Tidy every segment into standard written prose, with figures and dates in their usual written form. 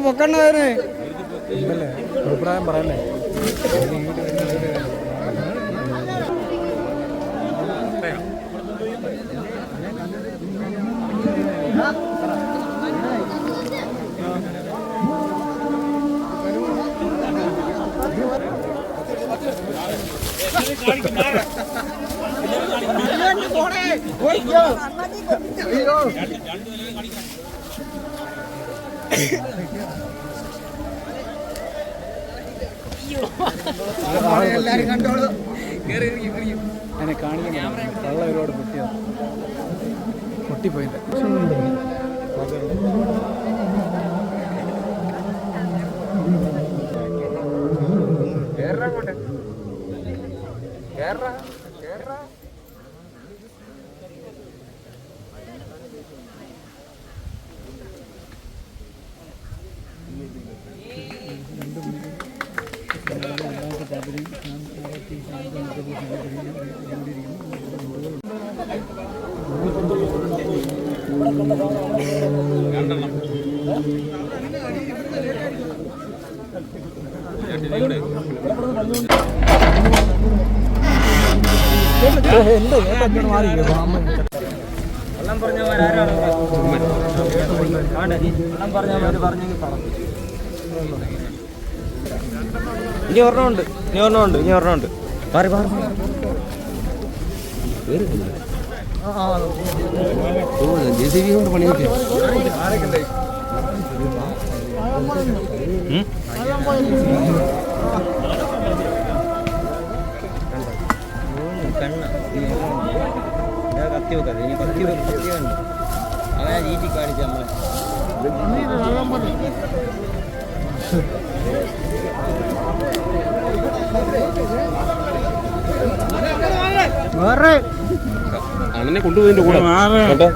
പൊക്കണ്ണവര് അഭിപ്രായം പറയല്ലേ. എല്ലാരും കണ്ടോളൂ. അതിനെ കാണിക്കണം. വെള്ളം ഒരുപാട് പൊട്ടിപ്പോയില്ല. ഇനി ഒരെണ്ണമുണ്ട്. മാറി മാറി JCB കൊണ്ട് പണിയൊക്കെ കത്തി വെക്കാതെ ഇനി കത്തി കണ്ട് അങ്ങനെ രീതി കാണിച്ച നമ്മളെ അണ്ണനെ കൊണ്ടുപോയതിന്റെ കൂടെ നാഗമെന്നും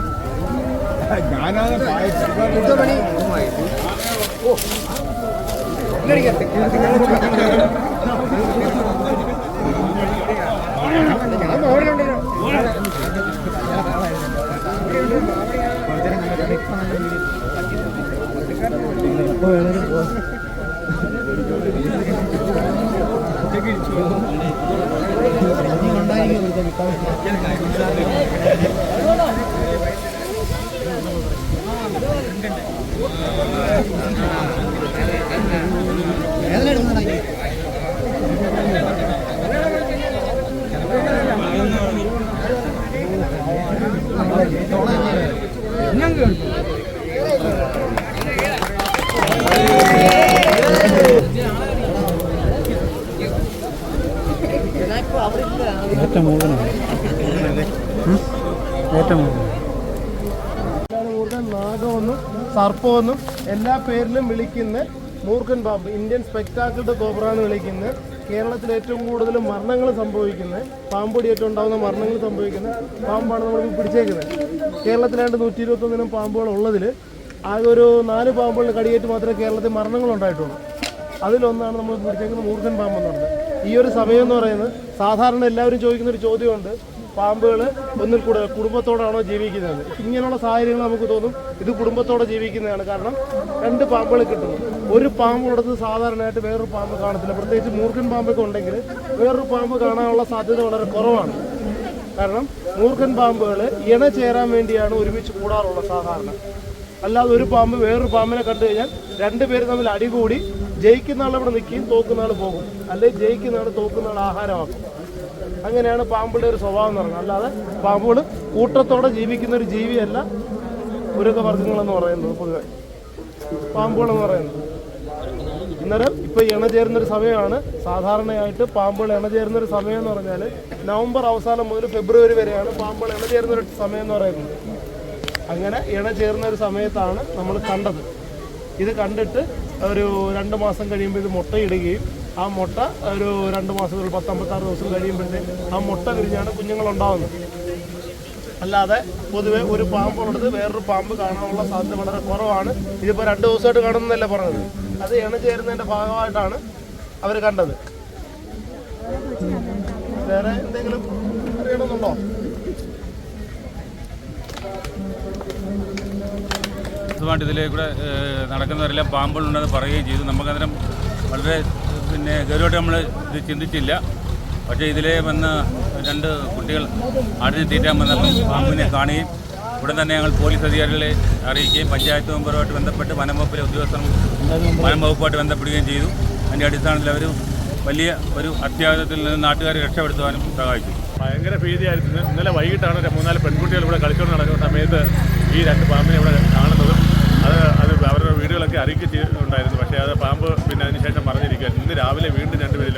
സർപ്പമെന്നും എല്ലാ പേരിലും വിളിക്കുന്ന മൂർഖൻ പാമ്പ്, ഇന്ത്യൻ സ്പെക്ടാക്കിൾഡ് കോബ്ര എന്ന് വിളിക്കുന്ന, കേരളത്തിൽ ഏറ്റവും കൂടുതൽ മരണങ്ങൾ സംഭവിക്കുന്ന, പാമ്പൊടിയേറ്റം ഉണ്ടാകുന്ന മരണങ്ങൾ സംഭവിക്കുന്ന പാമ്പാണ് നമ്മൾ പിടിച്ചേക്കുന്നത്. കേരളത്തിലാണ്ട് 121 പാമ്പുകൾ ഉള്ളതിൽ ആകെ ഒരു 4 പാമ്പുകളുടെ കടിയേറ്റ് മാത്രമേ കേരളത്തിൽ മരണങ്ങൾ ഉണ്ടായിട്ടുള്ളൂ. അതിലൊന്നാണ് നമ്മൾ പിടിച്ചേക്കുന്നത് മൂർഖൻ പാമ്പ് എന്ന് പറഞ്ഞത്. ഈ ഒരു സമയം എന്ന് പറയുന്നത് സാധാരണ എല്ലാവരും ചോദിക്കുന്നൊരു ചോദ്യമുണ്ട്, പാമ്പുകൾ ഒന്നിൽ കൂടുതൽ കുടുംബത്തോടാണോ ജീവിക്കുന്നത്? ഇങ്ങനെയുള്ള സാഹചര്യങ്ങൾ നമുക്ക് തോന്നും ഇത് കുടുംബത്തോടെ ജീവിക്കുന്നതാണ്. കാരണം 2 പാമ്പുകൾ കിട്ടുന്നു. ഒരു പാമ്പുള്ളത് സാധാരണയായിട്ട് വേറൊരു പാമ്പ് കാണത്തില്ല. പ്രത്യേകിച്ച് മൂർഖൻ പാമ്പൊക്കെ ഉണ്ടെങ്കിൽ വേറൊരു പാമ്പ് കാണാനുള്ള സാധ്യത വളരെ കുറവാണ്. കാരണം മൂർഖൻ പാമ്പുകൾ ഇണ ചേരാൻ വേണ്ടിയാണ് ഒരുമിച്ച് കൂടാറുള്ളത് സാധാരണ. അല്ലാതെ ഒരു പാമ്പ് വേറൊരു പാമ്പിനെ കണ്ടു കഴിഞ്ഞാൽ 2 പേര് തമ്മിൽ അടികൂടി ജയിക്കുന്ന ആൾ ഇവിടെ നിൽക്കുകയും തോക്കുന്ന ആൾ പോകും, അല്ലെങ്കിൽ ജയിക്കുന്ന ആൾ തോക്കുന്ന ആൾ ആഹാരമാക്കും. അങ്ങനെയാണ് പാമ്പുകളുടെ ഒരു സ്വഭാവം എന്ന് പറയുന്നത്. അല്ലാതെ പാമ്പുകൾ കൂട്ടത്തോടെ ജീവിക്കുന്ന ഒരു ജീവിയല്ല ഉരകവർഗ്ഗങ്ങളെന്ന് പറയുന്നത്. പൊതുവെ പാമ്പുകളെന്ന് പറയുന്നത് അന്നേരം ഇപ്പോൾ ഇണചേരുന്നൊരു സമയമാണ്. സാധാരണയായിട്ട് പാമ്പുകൾ ഇണചേരുന്നൊരു സമയം എന്ന് പറഞ്ഞാൽ നവംബർ അവസാനം മുതൽ ഫെബ്രുവരി വരെയാണ് പാമ്പുകൾ ഇണചേരുന്നൊരു സമയം എന്ന് പറയുന്നത്. അങ്ങനെ ഇണചേർന്ന ഒരു സമയത്താണ് നമ്മൾ കണ്ടത്. ഇത് കണ്ടിട്ട് ഒരു 2 മാസം കഴിയുമ്പോൾ ഇത് മുട്ടയിടുകയും ആ മുട്ട ഒരു 2 മാസം 10-56 ദിവസം കഴിയുമ്പോഴത്തേക്ക് ആ മുട്ട വിരിഞ്ഞാണ് കുഞ്ഞുങ്ങളുണ്ടാകുന്നത്. അല്ലാതെ പൊതുവെ ഒരു പാമ്പുള്ളത് വേറൊരു പാമ്പ് കാണാനുള്ള സാധ്യത വളരെ കുറവാണ്. ഇതിപ്പോൾ 2 ദിവസമായിട്ട് കാണുന്നതല്ല പറഞ്ഞത്, അത് ഇണചേരുന്നതിൻ്റെ ഭാഗമായിട്ടാണ് അവർ കണ്ടത്. വേറെ എന്തെങ്കിലും അറിയണമെന്നുണ്ടോ? ദിവസമായിട്ട് ഇതിലേ കൂടെ നടക്കുന്നവരെല്ലാം പാമ്പുകളുണ്ടെന്ന് പറയുകയും ചെയ്തു. നമുക്കന്നേരം വളരെ ഗൗരവമായിട്ട് നമ്മൾ ഇത് ചിന്തിച്ചില്ല. പക്ഷേ ഇതിലേ വന്ന് 2 കുട്ടികൾ ആടിനെ തീറ്റാൻ വന്നപ്പോൾ പാമ്പിനെ കാണുകയും ഉടൻ തന്നെ ഞങ്ങൾ പോലീസ് അധികാരികളെ അറിയിക്കുകയും പഞ്ചായത്ത് മെമ്പറുമായിട്ട് ബന്ധപ്പെട്ട് വനംവകുപ്പിലെ ഉദ്യോഗസ്ഥരും വനംവകുപ്പുമായിട്ട് ബന്ധപ്പെടുകയും ചെയ്തു. അതിൻ്റെ അടിസ്ഥാനത്തിൽ അവർ വലിയ ഒരു അത്യാഹിതത്തിൽ നിന്ന് നാട്ടുകാരെ രക്ഷപ്പെടുത്തുവാനും സഹായിച്ചു. ഭയങ്കര ഭീതിയായിരുന്നു. ഇന്നലെ വൈകിട്ടാണ് 3-4 പെൺകുട്ടികൾ ഇവിടെ കളിച്ചുകൊണ്ട് നടക്കുന്ന സമയത്ത് ഈ 2 പാമ്പിനെ ഇവിടെ കാണുന്നതും അത് അവരുടെ വീടുകളൊക്കെ അറിയിക്കുന്നുണ്ടായിരുന്നു. പക്ഷേ അത് പാമ്പ് അതിനുശേഷം മറിഞ്ഞിരിക്കുകയായിരുന്നു. ഇന്ന് രാവിലെ വീണ്ടും 2 പേര്